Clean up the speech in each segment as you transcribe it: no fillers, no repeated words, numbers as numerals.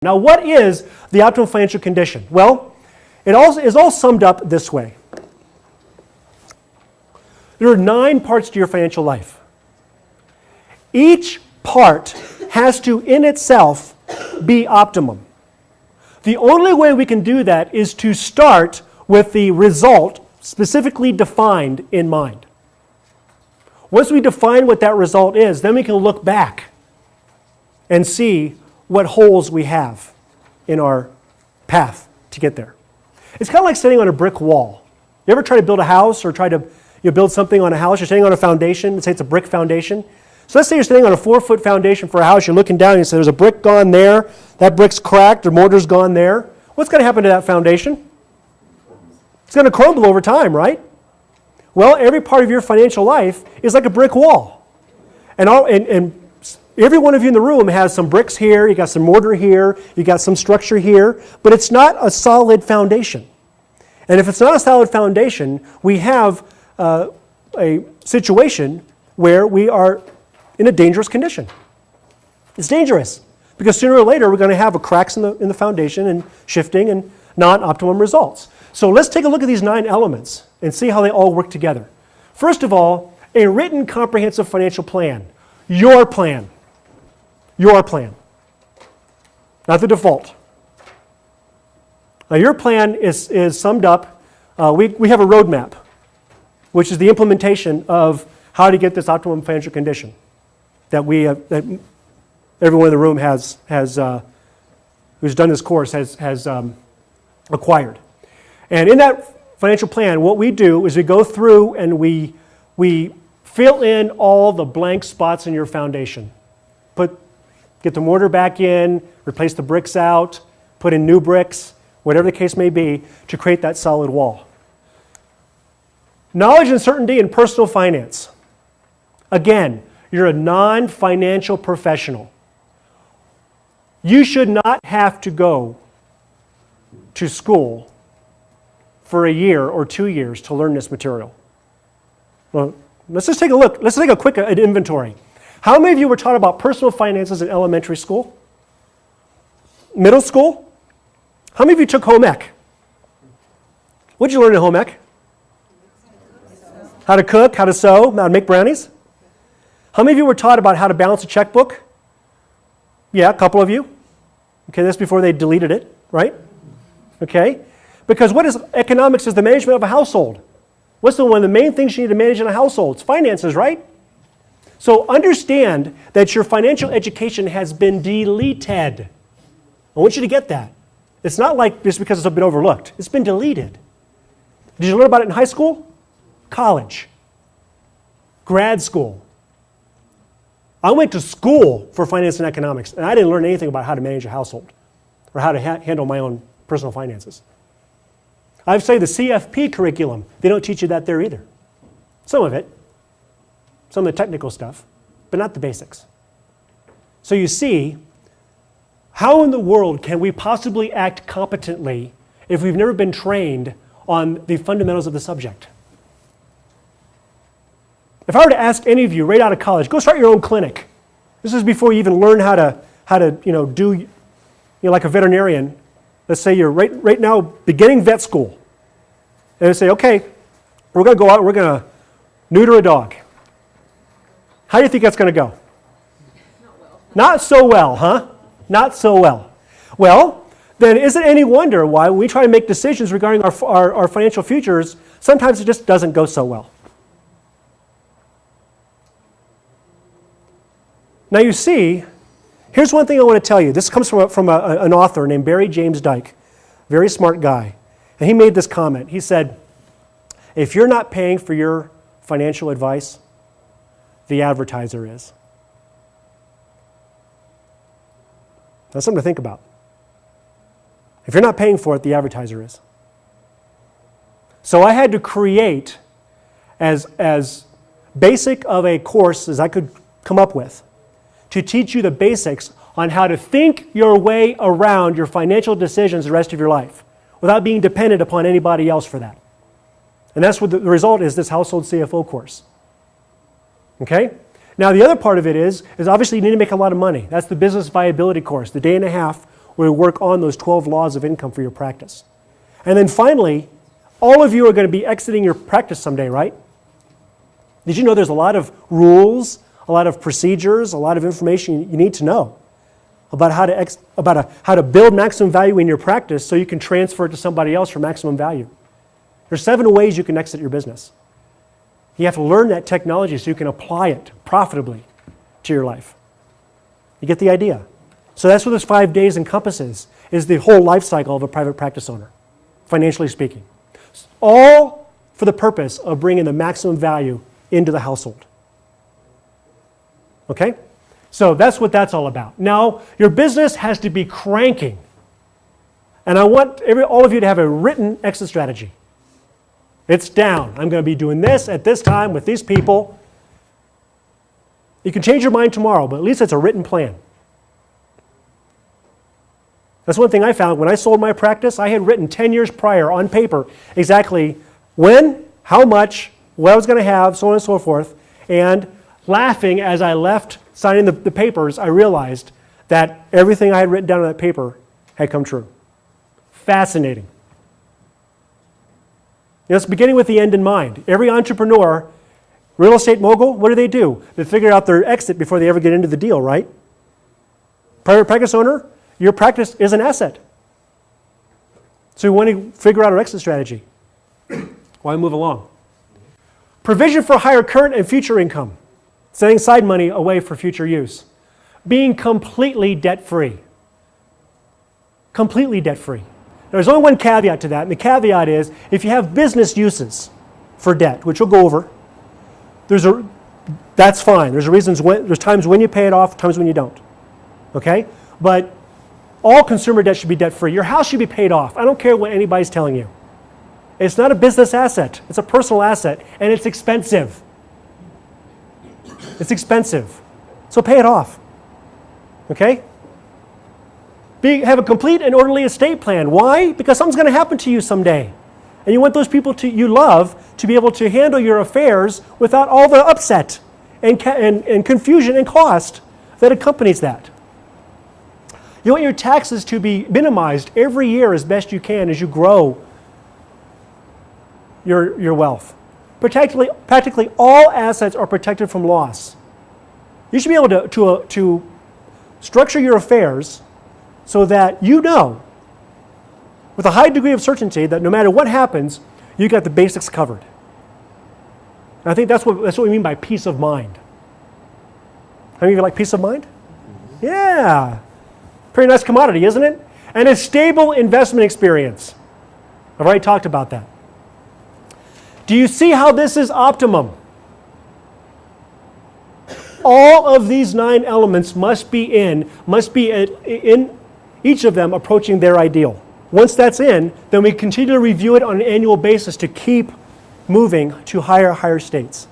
Now, what is the optimal financial condition? Well, it is all summed up this way. There are 9 parts to your financial life. Each part has to, in itself, be optimum. The only way we can do that is to start with the result specifically defined in mind. Once we define what that result is, then we can look back and see what holes we have in our path to get there. It's kind of like sitting on a brick wall. You ever try to build a house or try to build something on a house? You're sitting on a foundation. Let's say it's a brick foundation. So let's say you're sitting on a 4-foot foundation for a house. You're looking down and you say, there's a brick gone there. That brick's cracked. The mortar's gone there. What's going to happen to that foundation? It's going to crumble over time, right? Well, every part of your financial life is like a brick wall. And every one of you in the room has some bricks here, you got some mortar here, you got some structure here, but it's not a solid foundation. And if it's not a solid foundation, we have a situation where we are in a dangerous condition. It's dangerous because sooner or later we're going to have cracks in the foundation and shifting and non-optimum results. So let's take a look at these 9 elements and see how they all work together. First of all, a written comprehensive financial plan. Your plan. Your plan. Not the default. Now your plan is summed up. We have a roadmap, which is the implementation of how to get this optimum financial condition that that everyone in the room has who's done this course has acquired. And in that financial plan, what we do is we go through and we fill in all the blank spots in your foundation. Get the mortar back in, replace the bricks out, put in new bricks, whatever the case may be, to create that solid wall. Knowledge and certainty in personal finance. Again, you're a non-financial professional. You should not have to go to school for a year or 2 years to learn this material. Well, let's just take a look. Let's take a quick inventory. How many of you were taught about personal finances in elementary school? Middle school? How many of you took home ec? What did you learn in home ec? How to cook, how to sew, how to make brownies? How many of you were taught about how to balance a checkbook? Yeah, a couple of you. Okay, that's before they deleted it, right? Okay, because what is economics is the management of a household. What's one of the main things you need to manage in a household? It's finances, right? So understand that your financial education has been deleted. I want you to get that. It's not like just because it's been overlooked. It's been deleted. Did you learn about it in high school? College. Grad school. I went to school for finance and economics, and I didn't learn anything about how to manage a household or how to handle my own personal finances. I'd say the CFP curriculum, they don't teach you that there either. Some of it. Some of the technical stuff, but not the basics. So you see, how in the world can we possibly act competently if we've never been trained on the fundamentals of the subject? If I were to ask any of you right out of college, go start your own clinic. This is before you even learn how to do like a veterinarian. Let's say you're right now beginning vet school. And they say, okay, we're going to go out and we're going to neuter a dog. How do you think that's going to go? Not so well, huh? Not so well. Well, then is it any wonder why when we try to make decisions regarding our financial futures, sometimes it just doesn't go so well? Now you see, here's one thing I want to tell you. This comes from an author named Barry James Dyke, very smart guy. And he made this comment. He said, if you're not paying for your financial advice, the advertiser is. That's something to think about. If you're not paying for it, the advertiser is. So I had to create as basic of a course as I could come up with to teach you the basics on how to think your way around your financial decisions the rest of your life without being dependent upon anybody else for that. And that's what the result is, this household CFO course. Okay? Now the other part of it is obviously you need to make a lot of money. That's the business viability course, the day and a half where we work on those 12 laws of income for your practice. And then finally, all of you are going to be exiting your practice someday, right? Did you know there's a lot of rules, a lot of procedures, a lot of information you need to know about how to build maximum value in your practice so you can transfer it to somebody else for maximum value? There's 7 ways you can exit your business. You have to learn that technology so you can apply it profitably to your life. You get the idea? So that's what this 5 days encompasses, is the whole life cycle of a private practice owner, financially speaking. All for the purpose of bringing the maximum value into the household. Okay? So that's what that's all about. Now, your business has to be cranking. And I want all of you to have a written exit strategy. It's down. I'm going to be doing this at this time with these people. You can change your mind tomorrow, but at least it's a written plan. That's one thing I found. When I sold my practice, I had written 10 years prior on paper exactly when, how much, what I was going to have, so on and so forth. And laughing as I left signing the papers, I realized that everything I had written down on that paper had come true. Fascinating. It's beginning with the end in mind. Every entrepreneur, real estate mogul, what do? They figure out their exit before they ever get into the deal, right? Private practice owner, your practice is an asset. So we want to figure out our exit strategy. Why move along? Provision for higher current and future income. Setting aside money away for future use. Being completely debt-free. Completely debt-free. There's only one caveat to that, and the caveat is if you have business uses for debt, which we'll go over, that's fine. There's times when you pay it off, times when you don't. Okay? But all consumer debt should be debt-free. Your house should be paid off. I don't care what anybody's telling you. It's not a business asset. It's a personal asset, and it's expensive. It's expensive. So pay it off. Okay? Have a complete and orderly estate plan. Why? Because something's going to happen to you someday. And you want those people you love to be able to handle your affairs without all the upset and confusion and cost that accompanies that. You want your taxes to be minimized every year as best you can as you grow your wealth. Practically all assets are protected from loss. You should be able to structure your affairs so that you know with a high degree of certainty that no matter what happens, you got the basics covered. And I think that's what we mean by peace of mind. How many of you like peace of mind? Yeah. Pretty nice commodity, isn't it? And a stable investment experience. I've already talked about that. Do you see how this is optimum? All of these 9 elements must be in each of them approaching their ideal. Once that's in, then we continue to review it on an annual basis to keep moving to higher states.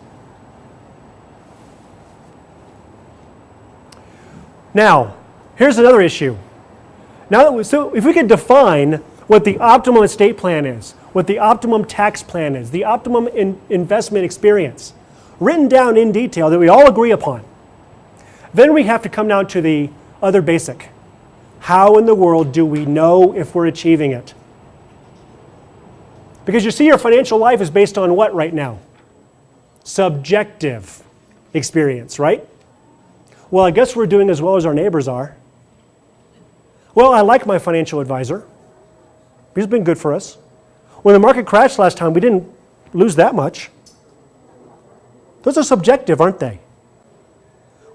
Now, here's another issue. So if we could define what the optimum estate plan is, what the optimum tax plan is, the optimum investment experience, written down in detail that we all agree upon, then we have to come down to the other basic. How in the world do we know if we're achieving it? Because you see, your financial life is based on what right now? Subjective experience, right? Well, I guess we're doing as well as our neighbors are. Well, I like my financial advisor. He's been good for us. When the market crashed last time, we didn't lose that much. Those are subjective, aren't they?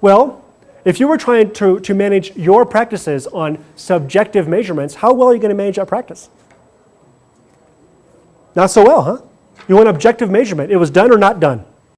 Well, if you were trying to manage your practices on subjective measurements, how well are you going to manage that practice? Not so well, huh? You want objective measurement. It was done or not done.